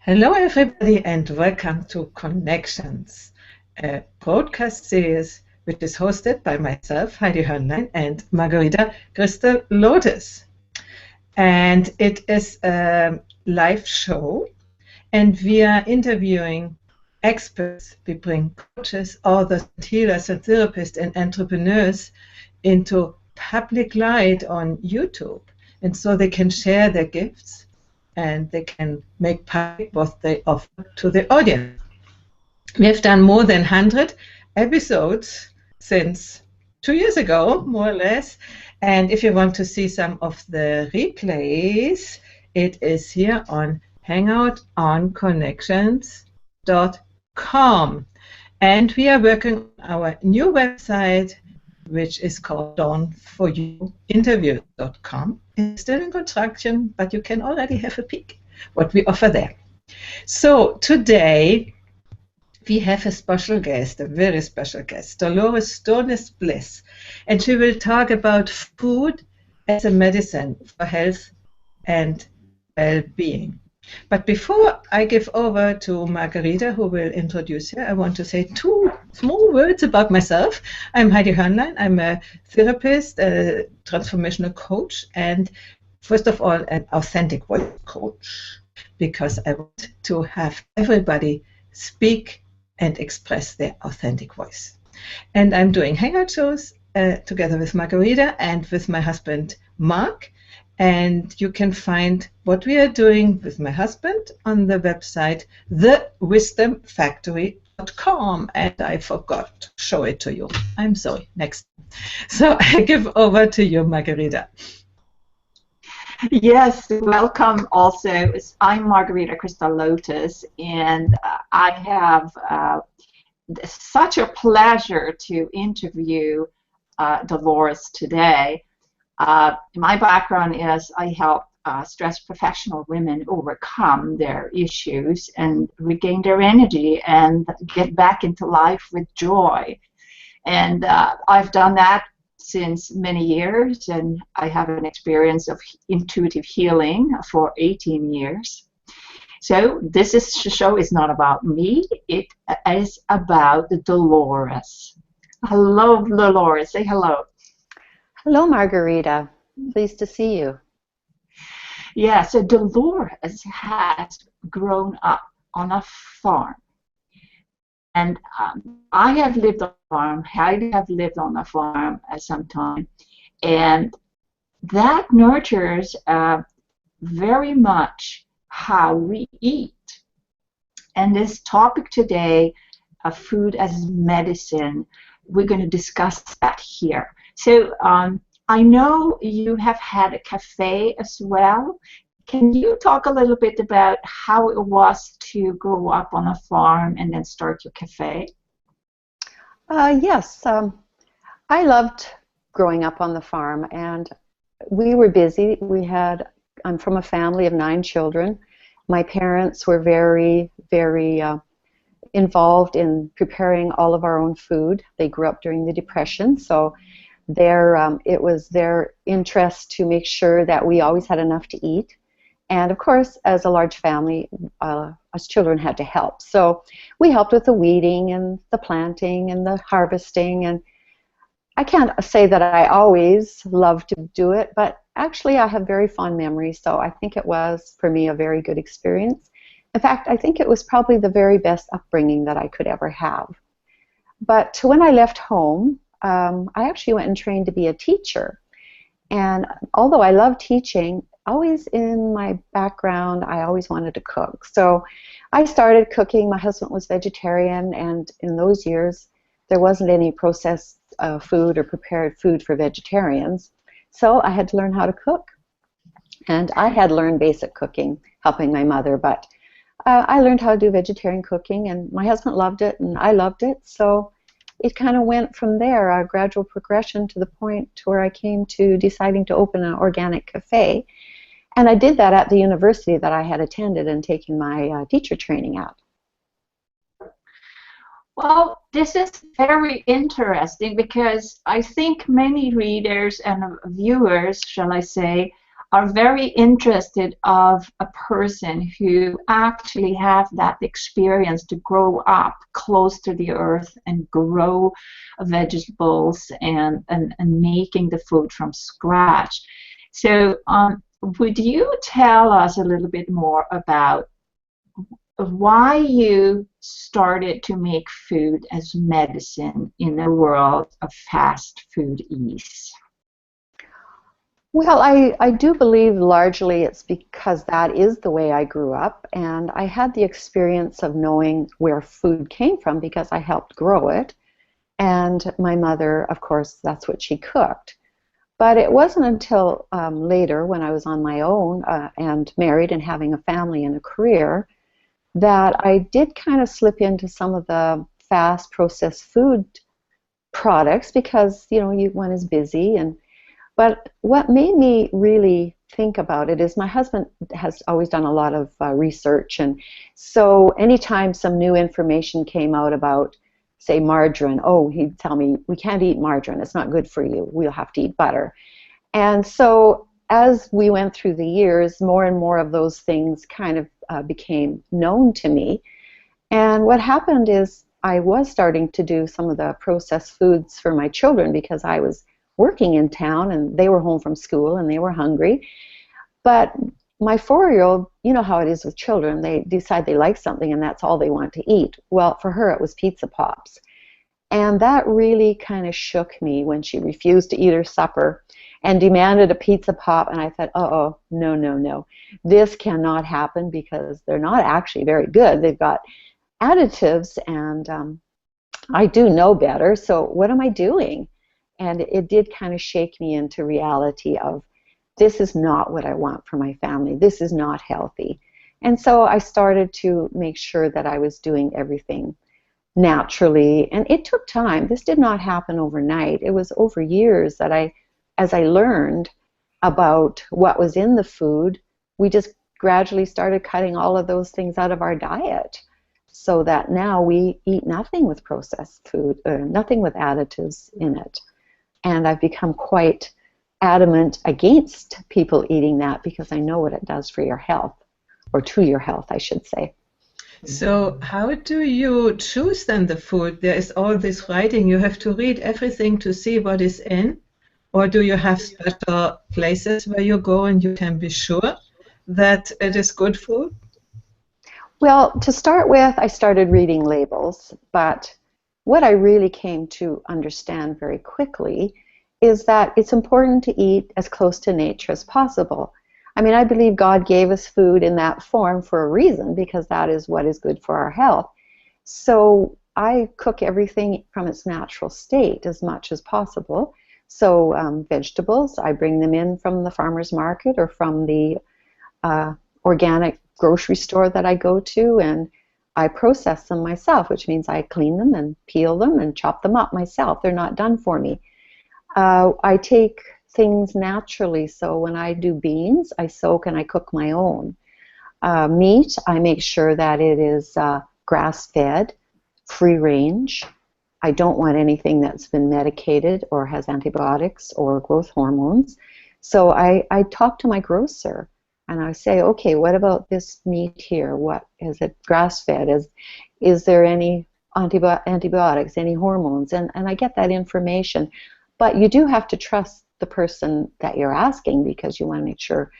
Hello, everybody, and welcome to Connections, a broadcast series which is hosted by myself, Heidi Hörnlein, and Margarita Crystal Lotus. And it is a live show, and we are interviewing experts. We bring coaches, authors, healers, and therapists, and entrepreneurs into public light on YouTube, and so they can share their gifts and they can make public what they offer to the audience. We have done more than 100 episodes since 2 years ago, more or less. And if you want to see some of the replays, it is here on Hangout on Connections.com. And we are working on our new website, which is called dawnforyouinterview.com. It's still in construction, but you can already have a peek what we offer there. So today we have a special guest, a very special guest, Dolores Storness-Bliss, and she will talk about food as a medicine for health and well-being. But before I give over to Margarita, who will introduce her, I want to say two small words about myself. I'm Heidi Hörnlein. I'm a therapist, a transformational coach, and first of all, an authentic voice coach, because I want to have everybody speak and express their authentic voice. And I'm doing hangout shows together with Margarita and with my husband, Mark. And you can find what we are doing with my husband on the website, thewisdomfactory.com. And I forgot to show it to you. I'm sorry. Next. So I give over to you, Margarita. Yes, welcome also. I'm Margarita Crystal Lotus, and I have such a pleasure to interview Dolores today. My background is I help stressed professional women overcome their issues and regain their energy and get back into life with joy. And I've done that since many years, and I have an experience of intuitive healing for 18 years. So this show is not about me, it is about Dolores. Hello, Dolores. Say hello. Hello, Margarita. Pleased to see you. Yeah, so Dolores has grown up on a farm. And I have lived on a farm. Heidi have lived on a farm at some time. And that nurtures very much how we eat. And this topic today, food as medicine, we're going to discuss that here. So I know you have had a cafe as well. Can you talk a little bit about how it was to grow up on a farm and then start your cafe? Yes, I loved growing up on the farm, and we were busy. I'm from a family of 9 children. My parents were very, very involved in preparing all of our own food. They grew up during the Depression, so it was their interest to make sure that we always had enough to eat. And of course, as a large family, us children had to help. So we helped with the weeding and the planting and the harvesting. And I can't say that I always loved to do it, but actually I have very fond memories. So I think it was, for me, a very good experience. In fact, I think it was probably the very best upbringing that I could ever have. But when I left home, I actually went and trained to be a teacher. And although I love teaching, always in my background, I always wanted to cook. So I started cooking. My husband was vegetarian, and in those years, there wasn't any processed food or prepared food for vegetarians. So I had to learn how to cook. And I had learned basic cooking, helping my mother, but I learned how to do vegetarian cooking, and my husband loved it, and I loved it. So it kind of went from there, a gradual progression to the point to where I came to deciding to open an organic cafe. And I did that at the university that I had attended and taken my teacher training at. Well, this is very interesting because I think many readers and viewers, shall I say, are very interested of a person who actually have that experience to grow up close to the earth and grow vegetables and making the food from scratch. So would you tell us a little bit more about why you started to make food as medicine in a world of fast food ease? Well, I do believe largely it's because that is the way I grew up, and I had the experience of knowing where food came from because I helped grow it. And my mother, of course, that's what she cooked. But it wasn't until later, when I was on my own and married and having a family and a career, that I did kind of slip into some of the fast processed food products because, you know, one is busy. But what made me really think about it is my husband has always done a lot of research, and so anytime some new information came out about, say, margarine, oh, he'd tell me, we can't eat margarine, it's not good for you, we'll have to eat butter. And so as we went through the years, more and more of those things kind of became known to me. And what happened is I was starting to do some of the processed foods for my children because I was working in town and they were home from school and they were hungry. But my 4-year-old, you know how it is with children, they decide they like something and that's all they want to eat. Well, for her it was pizza pops. And that really kind of shook me when she refused to eat her supper and demanded a pizza pop, and I thought, oh, no, no, no. This cannot happen because they're not actually very good. They've got additives, and I do know better, so what am I doing? And it did kind of shake me into reality of, this is not what I want for my family. This is not healthy. And so I started to make sure that I was doing everything naturally, and it took time. This did not happen overnight. It was over years that as I learned about what was in the food, we just gradually started cutting all of those things out of our diet, so that now we eat nothing with processed food, nothing with additives in it. And I've become quite adamant against people eating that because I know what it does for your health, or to your health, I should say. So how do you choose then the food? There is all this writing. You have to read everything to see what is in, or do you have special places where you go and you can be sure that it is good food? Well, to start with, I started reading labels, but what I really came to understand very quickly is that it's important to eat as close to nature as possible. I mean, I believe God gave us food in that form for a reason, because that is what is good for our health. So I cook everything from its natural state as much as possible. So vegetables, I bring them in from the farmer's market or from the organic grocery store that I go to, and I process them myself, which means I clean them and peel them and chop them up myself. They're not done for me. I take things naturally, so when I do beans, I soak and I cook my own. Meat, I make sure that it is grass-fed, free-range. I don't want anything that's been medicated or has antibiotics or growth hormones. So I talk to my grocer and I say, okay, what about this meat here? What is it, grass-fed? Is there any antibiotics, any hormones? And I get that information. But you do have to trust the person that you're asking, because you want to make sure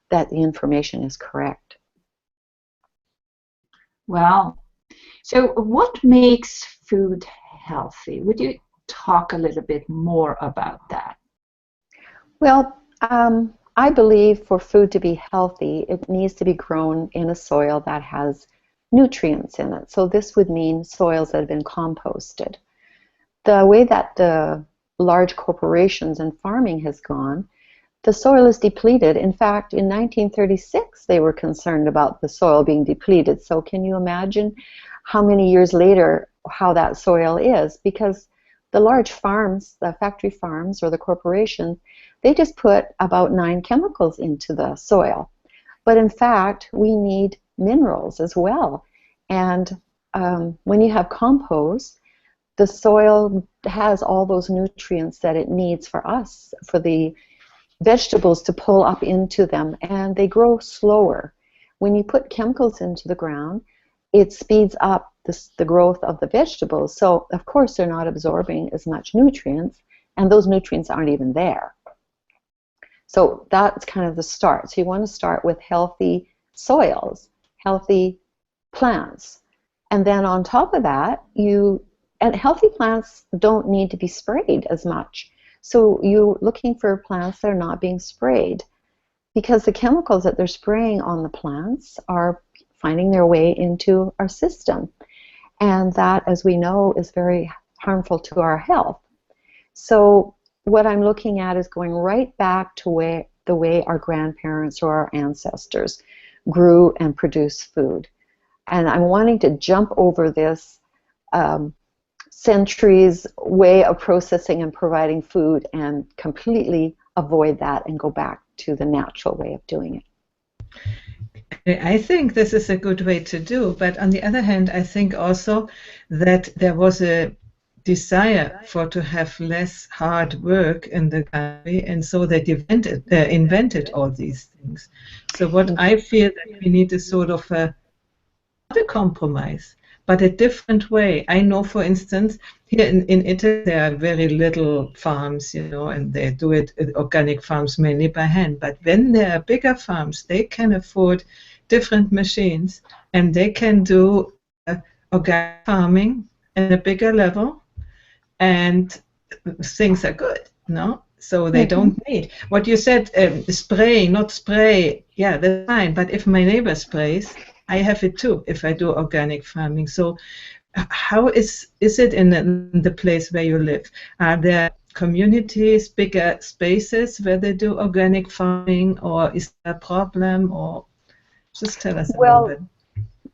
that the information is correct. Well, so what makes food healthy? Would you talk a little bit more about that? Well, I believe for food to be healthy, it needs to be grown in a soil that has nutrients in it. So this would mean soils that have been composted. The way that the large corporations and farming has gone, the soil is depleted. In fact, in 1936, they were concerned about the soil being depleted. So can you imagine how many years later how that soil is? Because the large farms, the factory farms or the corporations, they just put about 9 chemicals into the soil. But in fact, we need minerals as well. And when you have compost, the soil has all those nutrients that it needs for us, for the vegetables to pull up into them, and they grow slower. When you put chemicals into the ground, it speeds up the growth of the vegetables. So, of course, they're not absorbing as much nutrients, and those nutrients aren't even there. So that's kind of the start. So you want to start with healthy soils, healthy plants. And then on top of that, and healthy plants don't need to be sprayed as much. So you're looking for plants that are not being sprayed, because the chemicals that they're spraying on the plants are finding their way into our system. And that, as we know, is very harmful to our health. So what I'm looking at is going right back to the way our grandparents or our ancestors grew and produced food. And I'm wanting to jump over this centuries way of processing and providing food and completely avoid that and go back to the natural way of doing it. I think this is a good way to do, but on the other hand, I think also that there was a desire to have less hard work in the country, and so they invented all these things. So what I feel that we need is sort of not a compromise, but a different way. I know, for instance, here in Italy, there are very little farms, and they do it, organic farms, mainly by hand. But when there are bigger farms, they can afford different machines, and they can do organic farming at a bigger level, and things are good, no? So they don't need. What you said, spray, not spray, yeah, that's fine. But if my neighbor sprays, I have it too if I do organic farming. So how is it in the place where you live? Are there communities, bigger spaces where they do organic farming, or is there a problem? Or just tell us a little bit.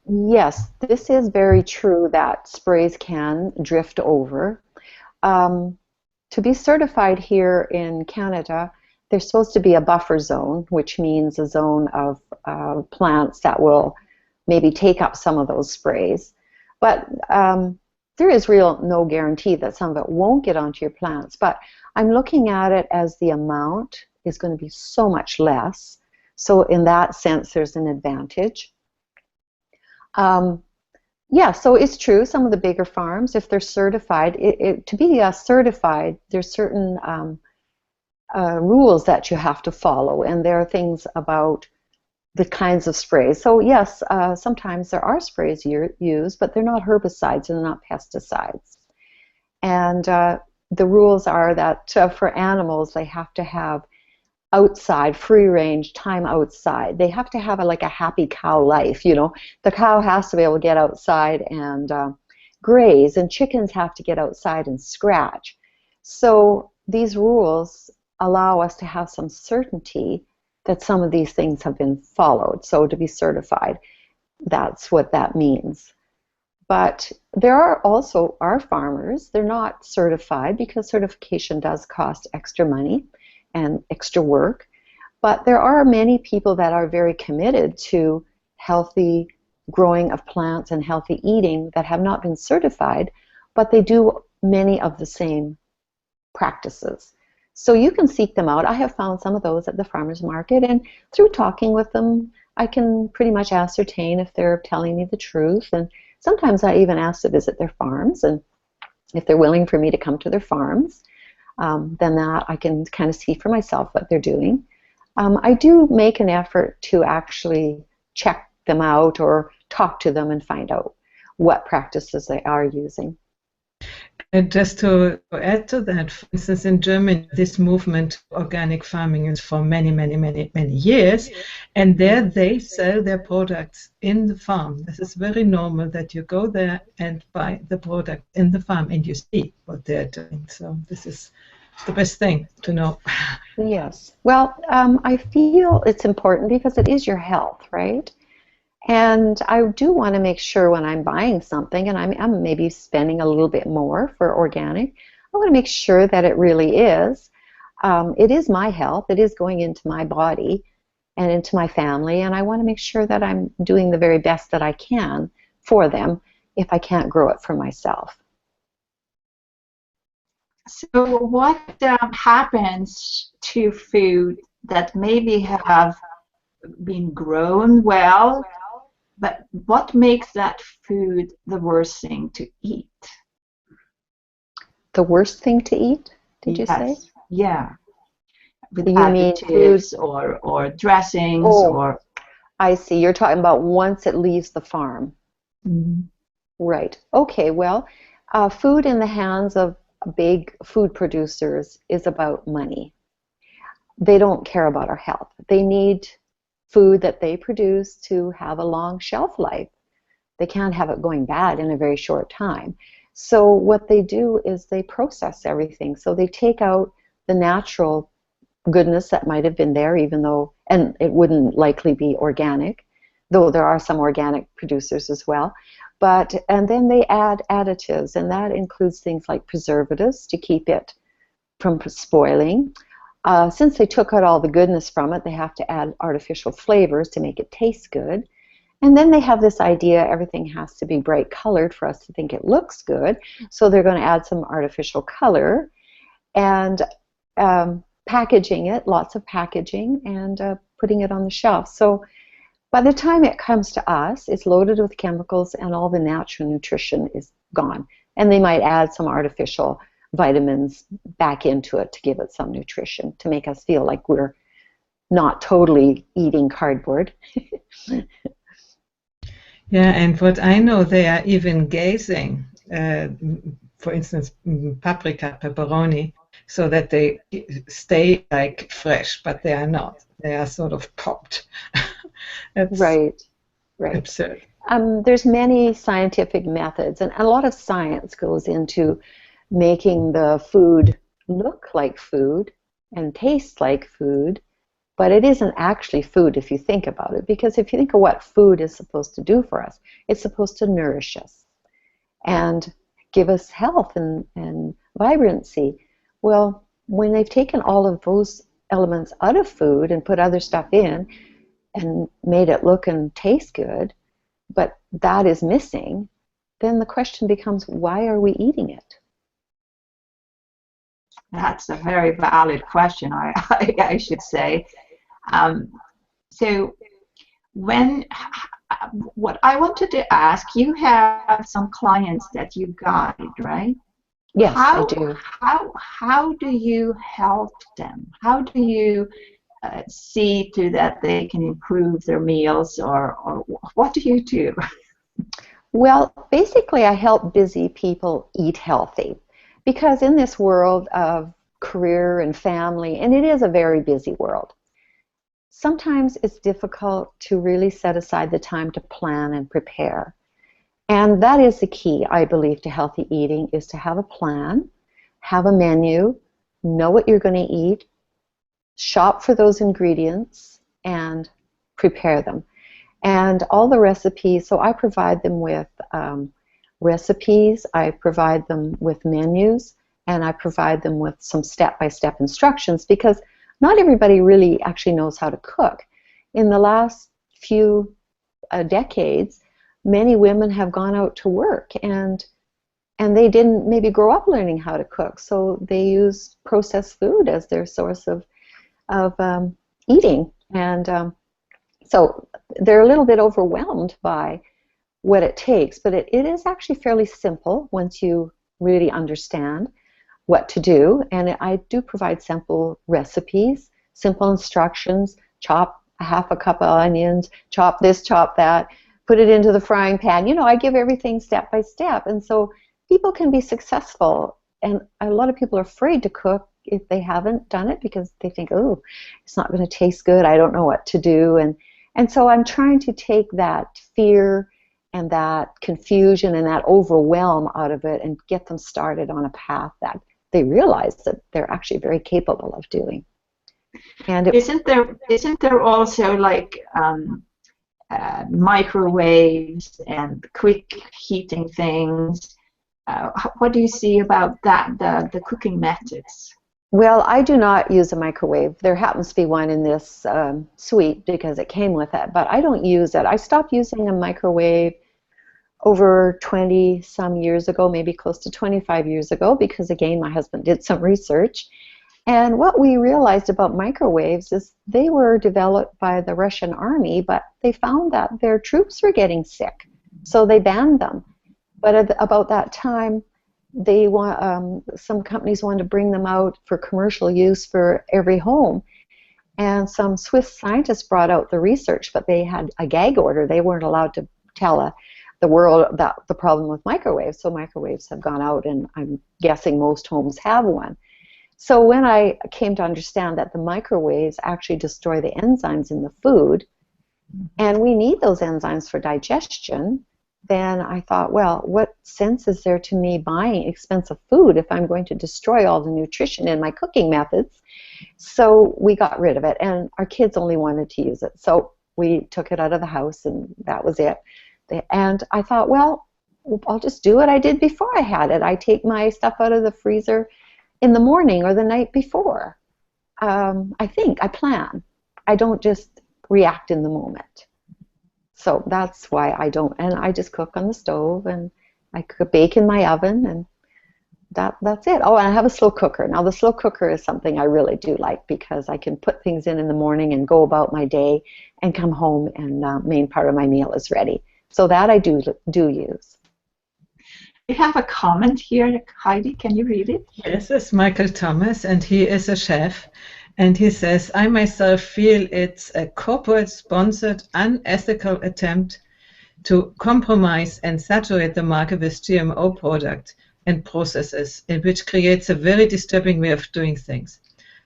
Yes, this is very true that sprays can drift over. To be certified here in Canada, there's supposed to be a buffer zone, which means a zone of plants that will maybe take up some of those sprays. But there is no guarantee that some of it won't get onto your plants. But I'm looking at it as the amount is going to be so much less. So in that sense, there's an advantage. Yeah, so it's true, some of the bigger farms, if they're certified, to be certified, there's certain rules that you have to follow, and there are things about the kinds of sprays. So yes, sometimes there are sprays used, but they're not herbicides and they're not pesticides. And the rules are that for animals, they have to have outside, free range, time outside. They have to have like a happy cow life, The cow has to be able to get outside and graze, and chickens have to get outside and scratch. So these rules allow us to have some certainty that some of these things have been followed. So to be certified, that's what that means. But there are also our farmers, they're not certified because certification does cost extra money and extra work, but there are many people that are very committed to healthy growing of plants and healthy eating that have not been certified, but they do many of the same practices. So you can seek them out. I have found some of those at the farmers market, and through talking with them, I can pretty much ascertain if they're telling me the truth, and sometimes I even ask to visit their farms, and if they're willing for me to come to their farms, then that I can kind of see for myself what they're doing. I do make an effort to actually check them out or talk to them and find out what practices they are using. And just to add to that, for instance, in Germany, this movement organic farming is for many, many, many, many years, and there they sell their products in the farm. This is very normal that you go there and buy the product in the farm and you see what they're doing. So this is the best thing to know. Yes. Well, I feel it's important because it is your health, right? And I do want to make sure when I'm buying something and I'm maybe spending a little bit more for organic, I want to make sure that it really is. It is my health. It is going into my body and into my family, and I want to make sure that I'm doing the very best that I can for them if I can't grow it for myself. So what happens to food that maybe have been grown well, but what makes that food the worst thing to eat? The worst thing to eat, did you say? Yes, yeah, with You mean food? additives or dressings Oh, or. I see. You're talking about once it leaves the farm. Mhm. Right. Okay, well, food in the hands of big food producers is about money. They don't care about our health. They need food that they produce to have a long shelf life. They can't have it going bad in a very short time. So what they do is they process everything. So they take out the natural goodness that might have been there, even though, and it wouldn't likely be organic, though there are some organic producers as well. But, and then they add additives, and that includes things like preservatives to keep it from spoiling. Since they took out all the goodness from it, they have to add artificial flavors to make it taste good. And then they have this idea everything has to be bright colored for us to think it looks good. So they're going to add some artificial color and packaging it, lots of packaging, and putting it on the shelf. So by the time it comes to us, it's loaded with chemicals and all the natural nutrition is gone. And they might add some artificial vitamins back into it to give it some nutrition to make us feel like we're not totally eating cardboard. Yeah, and what I know, they are even gazing, for instance, paprika, pepperoni, so that they stay like fresh, but they are not. They are sort of popped. That's Right. absurd. There's many scientific methods, and a lot of science goes into making the food look like food and taste like food, but it isn't actually food if you think about it, because if you think of what food is supposed to do for us, it's supposed to nourish us and give us health and vibrancy. Well, when they've taken all of those elements out of food and put other stuff in and made it look and taste good, but that is missing, then the question becomes, why are we eating it? That's a very valid question, I should say. So when what I wanted to ask, you have some clients that you guide, right? Yes, I How do. how do you help them? How do you see to that they can improve their meals, or what do you do? Well, basically, I help busy people eat healthy because in this world of career and family, and it is a very busy world, sometimes it's difficult to really set aside the time to plan and prepare. And that is the key, I believe, to healthy eating, is to have a plan, have a menu, know what you're going to eat, shop for those ingredients, and prepare them. And all the recipes, so I provide them with recipes, I provide them with menus, and I provide them with some step-by-step instructions, because not everybody really actually knows how to cook. In the last few decades, many women have gone out to work and they didn't maybe grow up learning how to cook, so they use processed food as their source of eating, and so they're a little bit overwhelmed by what it takes, but it is actually fairly simple once you really understand what to do. And I do provide simple recipes, simple instructions: chop a half a cup of onions, chop this, chop that, put it into the frying pan. You know, I give everything step by step, and so people can be successful. And a lot of people are afraid to cook if they haven't done it because they think, oh, it's not going to taste good, I don't know what to do. And so I'm trying to take that fear and that confusion and that overwhelm out of it and get them started on a path that they realize that they're actually very capable of doing. And Isn't there also like microwaves and quick heating things? What do you see about that, the cooking methods? well, I do not use a microwave. There happens to be one in this suite because it came with it, but I don't use it. I stopped using a microwave over 20 some years ago, maybe close to 25 years ago, because again, my husband did some research. And what we realized about microwaves is they were developed by the Russian army, but they found that their troops were getting sick, so they banned them. But at about that time, they some companies wanted to bring them out for commercial use for every home. And some Swiss scientists brought out the research, but they had a gag order. They weren't allowed to tell the world that the problem with microwaves. So microwaves have gone out, and I'm guessing most homes have one. So when I came to understand that the microwaves actually destroy the enzymes in the food, and we need those enzymes for digestion, then I thought, well, what sense is there to me buying expensive food if I'm going to destroy all the nutrition in my cooking methods? So we got rid of it, and our kids only wanted to use it. So we took it out of the house, and that was it. And I thought, well, I'll just do what I did before I had it. I take my stuff out of the freezer in the morning or the night before. I plan. I don't just react in the moment. So that's why I don't, and I just cook on the stove, and I could bake in my oven, and that's it. Oh, and I have a slow cooker. Now the slow cooker is something I really do like, because I can put things in the morning and go about my day and come home, and main part of my meal is ready. So that I do use. We have a comment here, Heidi. Can you read it? Yes, it's Michael Thomas, and he is a chef. And he says, I myself feel it's a corporate-sponsored, unethical attempt to compromise and saturate the market with GMO products and processes, which creates a very disturbing way of doing things.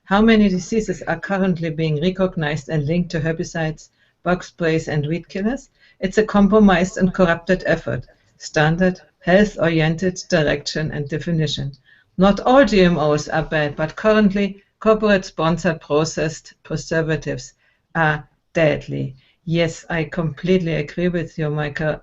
How many diseases are currently being recognized and linked to herbicides, bug sprays, and weed killers? It's a compromised and corrupted effort, standard, health-oriented direction and definition. Not all GMOs are bad, but currently corporate-sponsored processed preservatives are deadly. Yes, I completely agree with you, Michael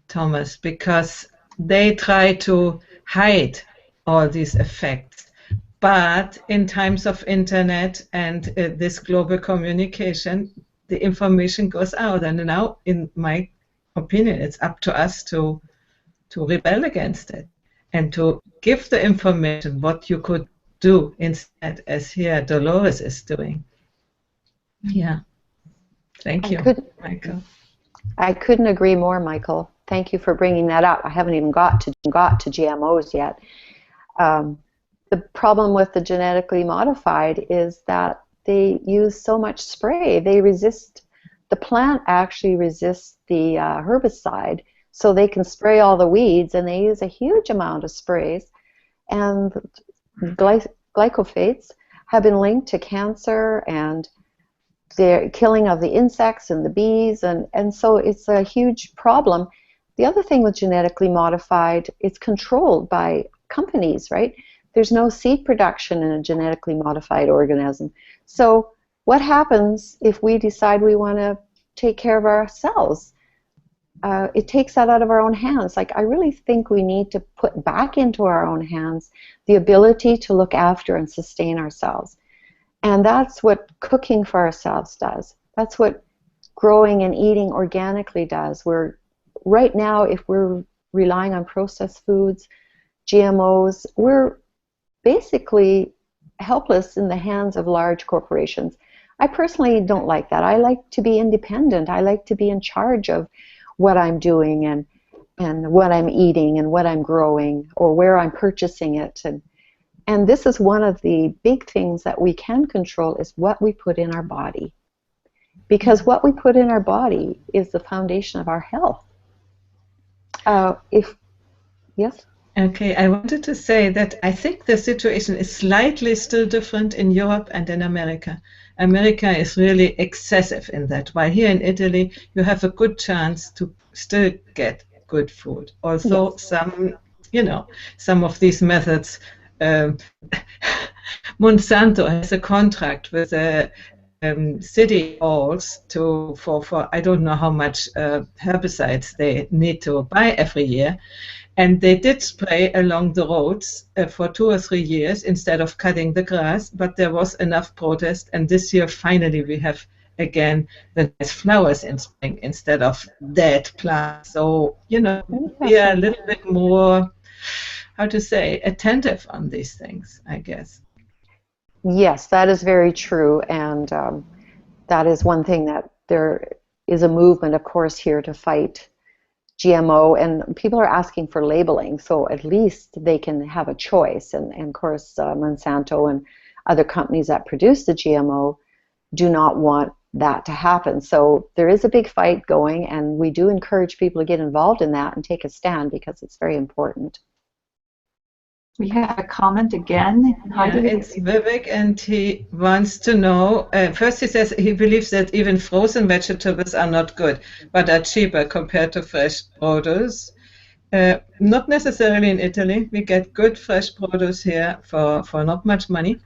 Thomas, because they try to hide all these effects. But in times of internet and this global communication, the information goes out. And now, in my opinion, it's up to us to rebel against it and to give the information what you could do instead, as here Dolores is doing. Yeah. Thank you, Michael. I couldn't agree more, Michael. Thank you for bringing that up. I haven't even got to GMOs yet. The problem with the genetically modified is that they use so much spray. They resist, the plant actually resists the herbicide, so they can spray all the weeds, and they use a huge amount of sprays. And glyphosates have been linked to cancer and the killing of the insects and the bees, and so it's a huge problem. The other thing with genetically modified, it's controlled by companies, right? There's no seed production in a genetically modified organism. So what happens if we decide we want to take care of ourselves? It takes that out of our own hands. Like, I really think we need to put back into our own hands the ability to look after and sustain ourselves. And that's what cooking for ourselves does. That's what growing and eating organically does. Right now, if we're relying on processed foods, GMOs, we're basically helpless in the hands of large corporations. I personally don't like that. I like to be independent. I like to be in charge of what I'm doing and what I'm eating and what I'm growing or where I'm purchasing it. And this is one of the big things that we can control, is what we put in our body. Because what we put in our body is the foundation of our health. Yes? Okay, I wanted to say that I think the situation is slightly still different in Europe and in America. America is really excessive in that, while here in Italy you have a good chance to still get good food. Also, yes. Some of these methods, Monsanto has a contract with the city halls for I don't know how much herbicides they need to buy every year. And they did spray along the roads for 2 or 3 years instead of cutting the grass, but there was enough protest, and this year finally we have again the nice flowers in spring instead of dead plants. So, you know, we are a little bit more, how to say, attentive on these things, I guess. Yes, that is very true, and that is one thing that there is a movement, of course, here to fight GMO, and people are asking for labeling, so at least they can have a choice. And of course, Monsanto and other companies that produce the GMO do not want that to happen. So there is a big fight going, and we do encourage people to get involved in that and take a stand because it's very important. We have a comment again. It's Vivek, and he wants to know, first he says he believes that even frozen vegetables are not good, but are cheaper compared to fresh produce. Not necessarily in Italy. We get good fresh produce here for not much money.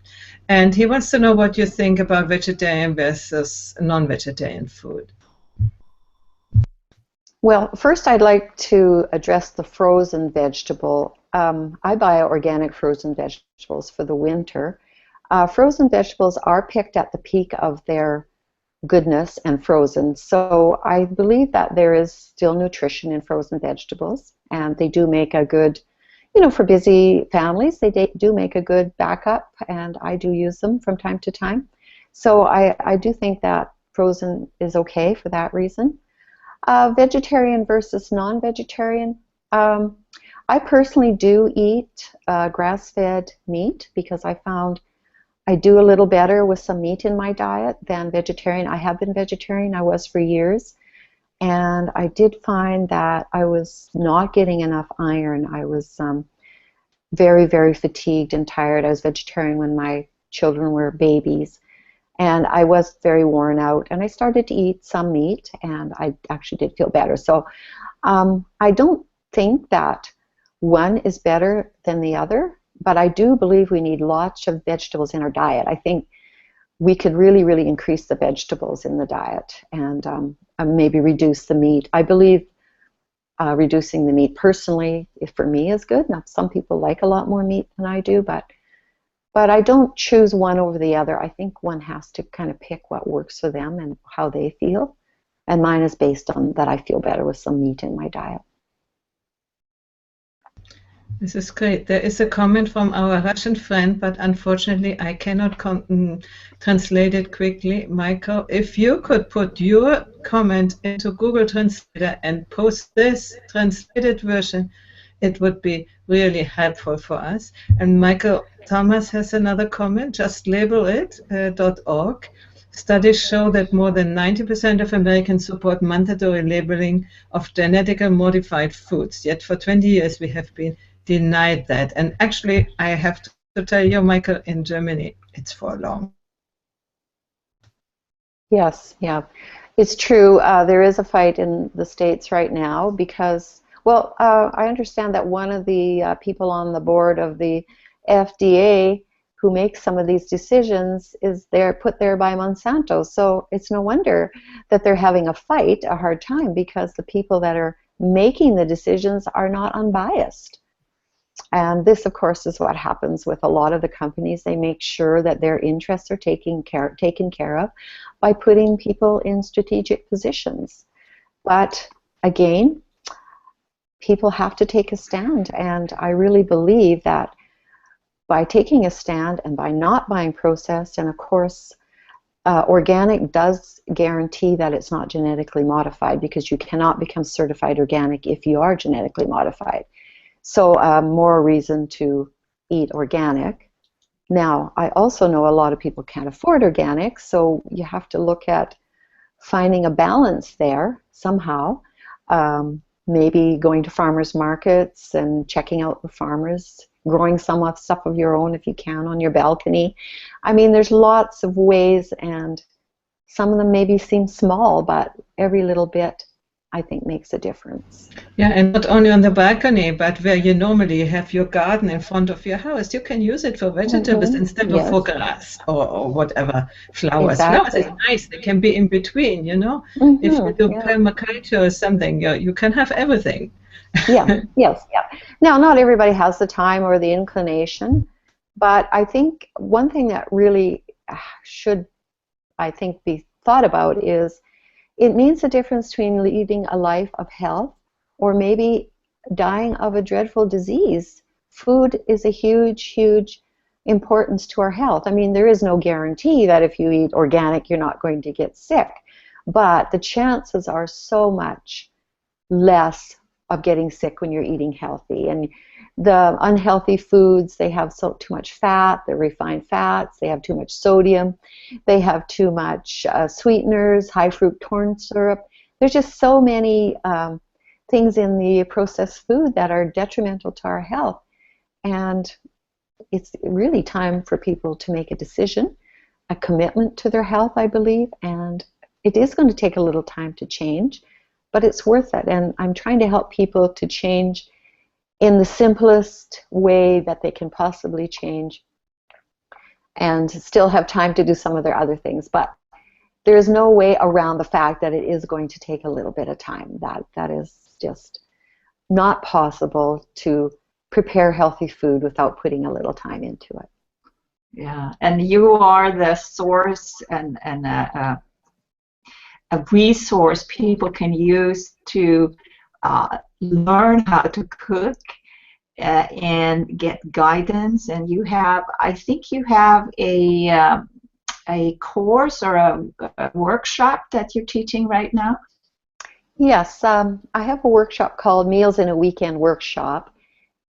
And he wants to know what you think about vegetarian versus non-vegetarian food. Well, first I'd like to address the frozen vegetable. I buy organic frozen vegetables for the winter. Frozen vegetables are picked at the peak of their goodness and frozen. So I believe that there is still nutrition in frozen vegetables, and they do make a good, you know, for busy families, they do make a good backup, and I do use them from time to time. So I do think that frozen is okay for that reason. Vegetarian versus non-vegetarian. I personally do eat grass-fed meat because I found I do a little better with some meat in my diet than vegetarian. I have been vegetarian, I was for years, and I did find that I was not getting enough iron. I was very, very fatigued and tired. I was vegetarian when my children were babies, and I was very worn out, and I started to eat some meat, and I actually did feel better. So I don't think that one is better than the other, but I do believe we need lots of vegetables in our diet. I think we could really, really increase the vegetables in the diet and maybe reduce the meat. I believe reducing the meat personally, for me, is good. Now, some people like a lot more meat than I do, but I don't choose one over the other. I think one has to kind of pick what works for them and how they feel. And mine is based on that I feel better with some meat in my diet. This is great. There is a comment from our Russian friend, but unfortunately I cannot translate it quickly. Michael, if you could put your comment into Google Translator and post this translated version, it would be really helpful for us. And Michael Thomas has another comment. Just label it .org. Studies show that more than 90% of Americans support mandatory labeling of genetically modified foods. Yet for 20 years we have been denied that. And actually, I have to tell you, Michael, in Germany, it's for long. Yes, yeah. It's true. There is a fight in the States right now because, well, I understand that one of the people on the board of the FDA who makes some of these decisions is put there by Monsanto. So it's no wonder that they're having a fight, a hard time, because the people that are making the decisions are not unbiased. And this, of course, is what happens with a lot of the companies. They make sure that their interests are taken care of by putting people in strategic positions. But again, people have to take a stand, and I really believe that by taking a stand and by not buying processed, and of course, organic does guarantee that it's not genetically modified, because you cannot become certified organic if you are genetically modified. So more reason to eat organic. Now, I also know a lot of people can't afford organic, so you have to look at finding a balance there somehow. Maybe going to farmers markets and checking out the farmers, growing some stuff of your own if you can on your balcony. I mean, there's lots of ways, and some of them maybe seem small, but every little bit, I think, makes a difference. Yeah, and not only on the balcony, but where you normally have your garden in front of your house. You can use it for vegetables instead of for grass or whatever, flowers. Exactly. Flowers is nice. They can be in between, you know. If you do permaculture or something, you can have everything. Yes. Now, not everybody has the time or the inclination, but I think one thing that really should, I think, be thought about is it means the difference between leading a life of health or maybe dying of a dreadful disease. Food is a huge, huge importance to our health. I mean, there is no guarantee that if you eat organic, you're not going to get sick, but the chances are so much less of getting sick when you're eating healthy. And the unhealthy foods, they have too much fat, they're refined fats, they have too much sodium, they have too much sweeteners, high fruit corn syrup. There's just so many things in the processed food that are detrimental to our health. And it's really time for people to make a decision, a commitment to their health, I believe, and it is going to take a little time to change, but it's worth it. And I'm trying to help people to change in the simplest way that they can possibly change and still have time to do some of their other things. But there is no way around the fact that it is going to take a little bit of time. That is just not possible to prepare healthy food without putting a little time into it. Yeah, and you are the source and a resource people can use to learn how to cook and get guidance. And you have, I think you have a course or a workshop that you're teaching right now. Yes, I have a workshop called Meals in a Weekend Workshop.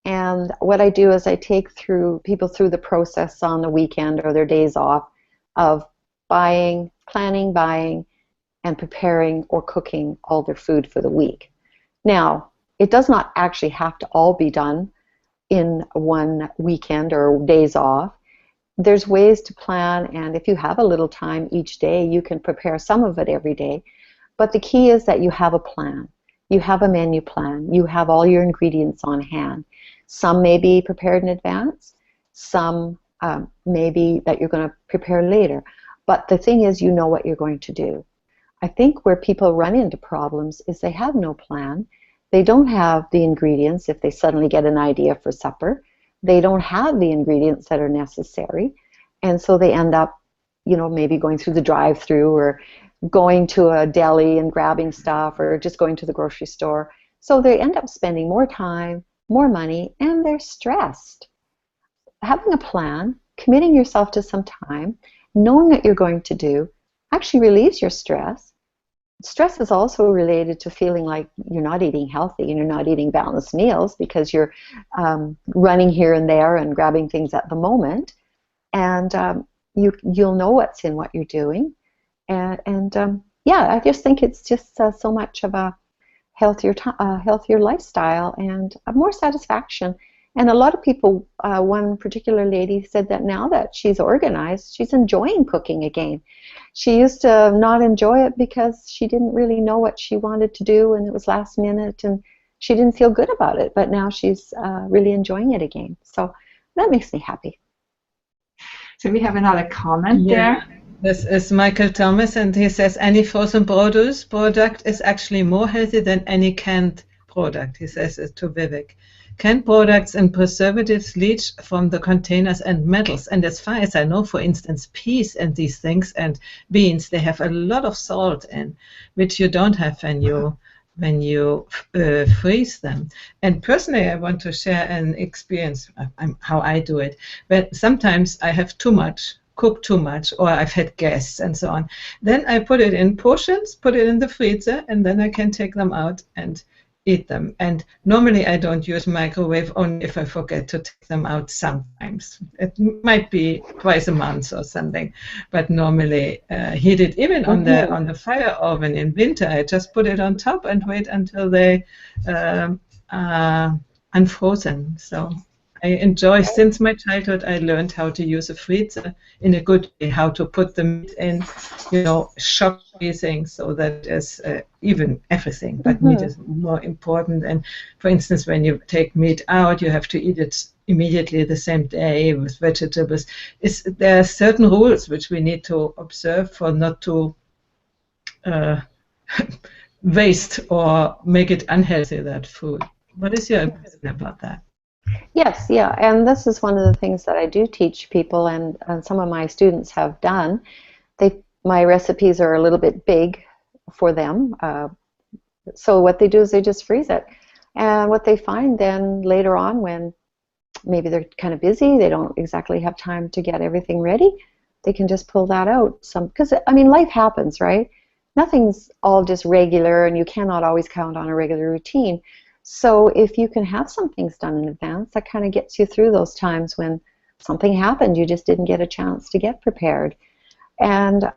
And what I do is I take people through the process on the weekend or their days off of planning, buying, and preparing or cooking all their food for the week. Now, it does not actually have to all be done in one weekend or days off. There's ways to plan, and if you have a little time each day, you can prepare some of it every day. But the key is that you have a plan. You have a menu plan. You have all your ingredients on hand. Some may be prepared in advance. Some may be that you're going to prepare later. But the thing is, you know what you're going to do. I think where people run into problems is they have no plan. They don't have the ingredients if they suddenly get an idea for supper. They don't have the ingredients that are necessary. And so they end up, maybe going through the drive-through or going to a deli and grabbing stuff or just going to the grocery store. So they end up spending more time, more money, and they're stressed. Having a plan, committing yourself to some time, knowing what you're going to do, actually relieves your stress. Stress is also related to feeling like you're not eating healthy and you're not eating balanced meals because you're running here and there and grabbing things at the moment. And you'll know what's in what you're doing. And I just think it's just so much of a healthier lifestyle and more satisfaction. And a lot of people, one particular lady said that now that she's organized, she's enjoying cooking again. She used to not enjoy it because she didn't really know what she wanted to do and it was last minute and she didn't feel good about it, but now she's really enjoying it again. So that makes me happy. So we have another comment there. This is Michael Thomas, and he says any frozen product is actually more healthy than any canned product. He says it to Vivek. Canned products and preservatives leach from the containers and metals. And as far as I know, for instance, peas and these things and beans, they have a lot of salt in, which you don't have when you freeze them. And personally, I want to share an experience how I do it. But sometimes I have cook too much, or I've had guests and so on. Then I put it in portions, put it in the freezer, and then I can take them out and eat them. And normally I don't use microwave, only if I forget to take them out sometimes. It might be twice a month or something, but normally heat it even on the fire oven in winter. I just put it on top and wait until they are unfrozen. So I enjoy, since my childhood, I learned how to use a freezer in a good way, how to put the meat in, shock freezing, so that is even everything, but meat is more important. And for instance, when you take meat out, you have to eat it immediately the same day with vegetables. There are certain rules which we need to observe for not to waste or make it unhealthy, that food. What is your opinion about that? Yes, yeah, and this is one of the things that I do teach people, and some of my students have done. They my recipes are a little bit big for them. So what they do is they just freeze it. And what they find then later on, when maybe they're kind of busy, they don't exactly have time to get everything ready, they can just pull that out. Because, I mean, life happens, right? Nothing's all just regular, and you cannot always count on a regular routine. So if you can have some things done in advance, that kind of gets you through those times when something happened, you just didn't get a chance to get prepared. And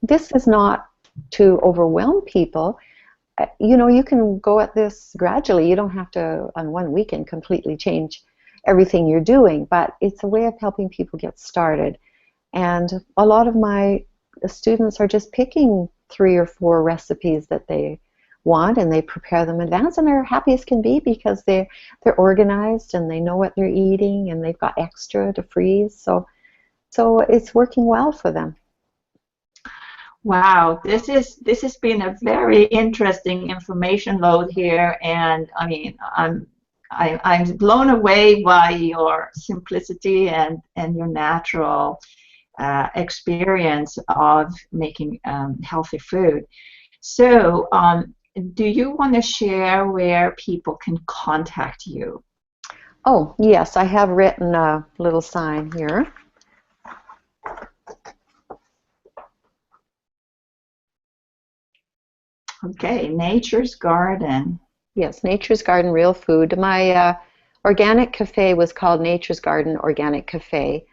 this is not to overwhelm people. You know, you can go at this gradually. You don't have to, on one weekend, completely change everything you're doing, but it's a way of helping people get started. And a lot of my students are just picking 3 or 4 recipes that they want, and they prepare them in advance, and they're happy as can be because they're organized and they know what they're eating, and they've got extra to freeze. So it's working well for them. Wow, this has been a very interesting information load here, and I mean, I'm blown away by your simplicity and your natural experience of making healthy food. So, do you want to share where people can contact you? Oh, yes, I have written a little sign here. Okay, Nature's Garden. Yes, Nature's Garden Real Food. My organic cafe was called Nature's Garden Organic Cafe,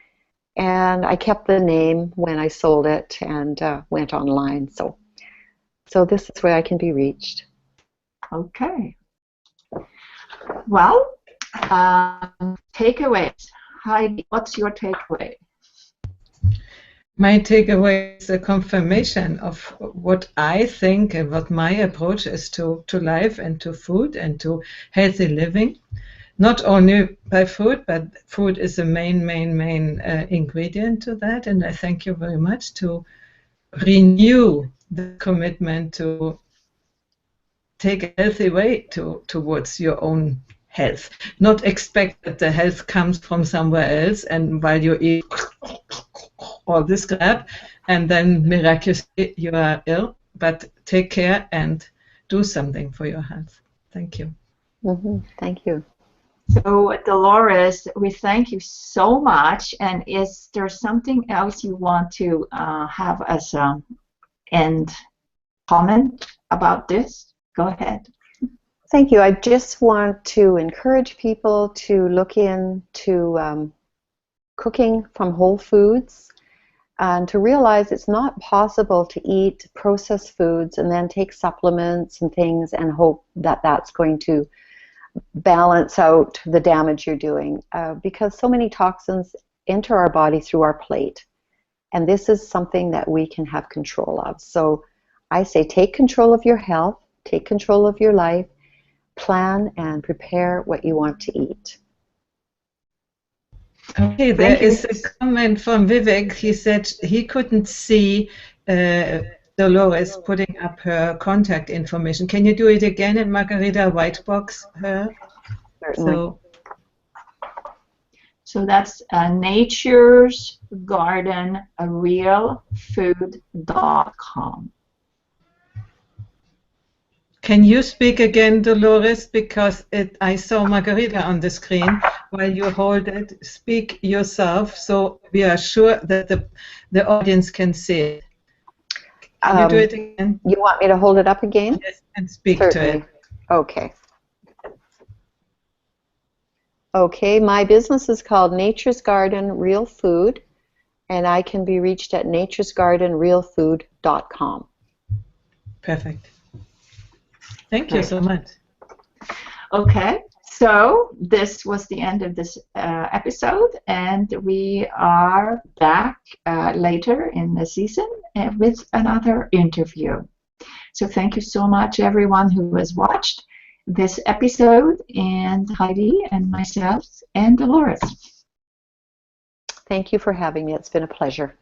and I kept the name when I sold it and went online. So this is where I can be reached. Okay. Well, takeaways. Heidi, what's your takeaway? My takeaway is a confirmation of what I think and what my approach is to life and to food and to healthy living. Not only by food, but food is the main ingredient to that. And I thank you very much to renew the commitment to take a healthy way towards your own health. Not expect that the health comes from somewhere else, and while you eat all this crap, and then miraculously you are ill, but take care and do something for your health. Thank you. Mm-hmm. Thank you. So, Dolores, we thank you so much. And is there something else you want to have as an end comment about this? Go ahead. Thank you. I just want to encourage people to look into cooking from whole foods and to realize it's not possible to eat processed foods and then take supplements and things and hope that that's going to balance out the damage you're doing because so many toxins enter our body through our plate, and this is something that we can have control of. So I say take control of your health, take control of your life, plan and prepare what you want to eat. Okay, there is a comment from Vivek. He said he couldn't see Dolores putting up her contact information. Can you do it again, and Margarita white box her? Certainly. So that's Nature's Garden realfood.com. Can you speak again, Dolores? Because I saw Margarita on the screen while you hold it. Speak yourself so we are sure that the audience can see it. Can you do it again? You want me to hold it up again? Yes, and speak Certainly. to it. Okay. Okay, my business is called Nature's Garden Real Food, and I can be reached at naturesgardenrealfood.com. Perfect. Thank you so much. Okay, so this was the end of this episode, and we are back later in the season with another interview. So thank you so much, everyone who has watched this episode, and Heidi and myself and Dolores. Thank you for having me. It's been a pleasure.